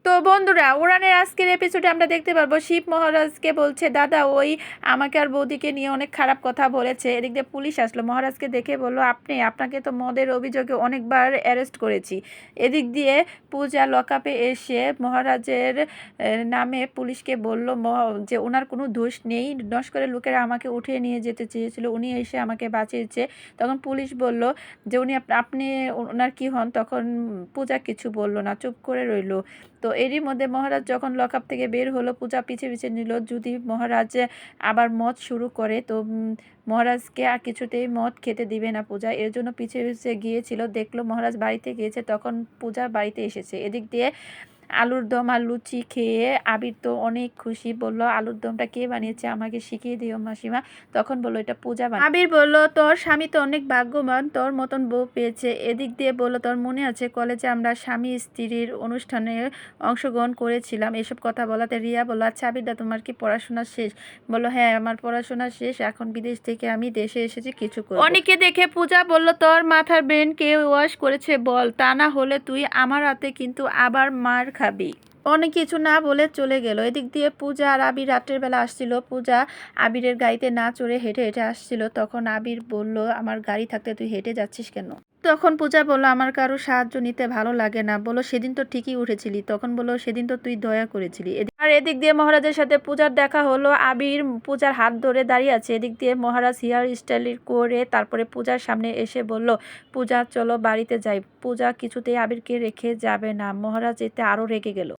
তো বন্ধুরা, উড়ানের আজকের এপিসোডে আমরা দেখতে পারবো শিব মহারাজকে বলছে দাদা ওই আমাকে আর বৌদিকে নিয়ে অনেক খারাপ কথা বলেছে। এদিক দিয়ে পুলিশ আসলো, মহারাজকে দেখে বললো আপনাকে তো মদের অভিযোগে অনেকবার অ্যারেস্ট করেছি। এদিক দিয়ে পূজা লকআপে এসে মহারাজের নামে পুলিশকে বলল যে ওনার কোনো দোষ নেই, নস্করের লোকেরা আমাকে উঠিয়ে নিয়ে যেতে চেয়েছিল, উনি এসে আমাকে বাঁচিয়েছে। তখন পুলিশ বলল যে উনি আপনি ওনার কি হন? তখন পূজা কিছু বলল না, চুপ করে রইল। তো এরই মধ্যে মহারাজ যখন লকআপ থেকে বের হলো, পূজা পিছে পিছে নিল, যদি মহারাজ আবার মদ শুরু করে তো মহারাজকে আর কিছুতেই মদ খেতে দিবে না পূজা। এর জন্য পিছে পিছে গিয়েছিল, দেখলো মহারাজ বাড়িতে গিয়েছে, তখন পূজা বাড়িতে এসেছে। এদিক দিয়ে আলুর দম আর লুচি খেয়ে আবির তো অনেক খুশি, বলল আলুর দমটা কে বানিয়েছে আমাকে শিখিয়ে দিও মাসিমা। তখন বললো এটা পূজা বানিয়েছে। আবির বলল তোর স্বামী তো অনেক ভাগ্যবান, তোর মতন বউ পেয়েছে। এদিক দিয়ে বলল তোর মনে আছে কলেজে আমরা স্বামী স্ত্রীর অনুষ্ঠানে অংশগ্রহণ করেছিলাম? এসব কথা বলাতে রিয়া বলল আচ্ছা আবিরদা তোমার কি পড়াশোনা শেষ? বলল হ্যাঁ আমার পড়াশোনা শেষ, এখন বিদেশ থেকে আমি দেশে এসেছি কিছু করব। অনেকে দেখে পূজা বলল তোর মাথার ব্রেন কে ওয়াশ করেছে বল, তা না হলে তুই আমার হাতে কিন্তু আবার মার খাবি। অনেক কিছু না বলে চলে গেল। এদিক দিয়ে পূজা আর আবির রাত্রের বেলা আসছিল, পূজা আবিরের গাড়িতে না চড়ে হেঁটে হেঁটে আসছিল। তখন আবির বলল আমার গাড়ি থাকতে তুই হেঁটে যাচ্ছিস কেন? তখন পূজা বলল আমার কারো সাহায্য নিতে ভালো লাগে না। বলল সেদিন তো ঠিকই উঠেছিলি। তখন বলল সেদিন তো তুই দয়া করেছিলি। আর এদিক দিয়ে মহারাজের সাথে পূজার দেখা হলো, আবির পূজার হাত ধরে দাঁড়িয়ে আছে। এদিক দিয়ে মহারাজ হেয়ার স্টাইল করে তারপরে পূজার সামনে এসে বলল পূজা চলো বাড়িতে যাই। পূজা কিছুতেই আবিরকে রেখে যাবে না, মহারাজ এতে আরো রেগে গেল।